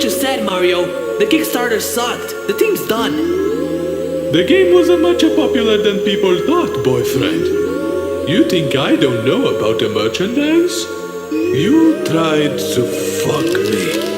what you said, Mario. The Kickstarter sucked. The team's done. The game wasn't much popular than people thought, boyfriend. You think I don't know about the merchandise? You tried to fuck me.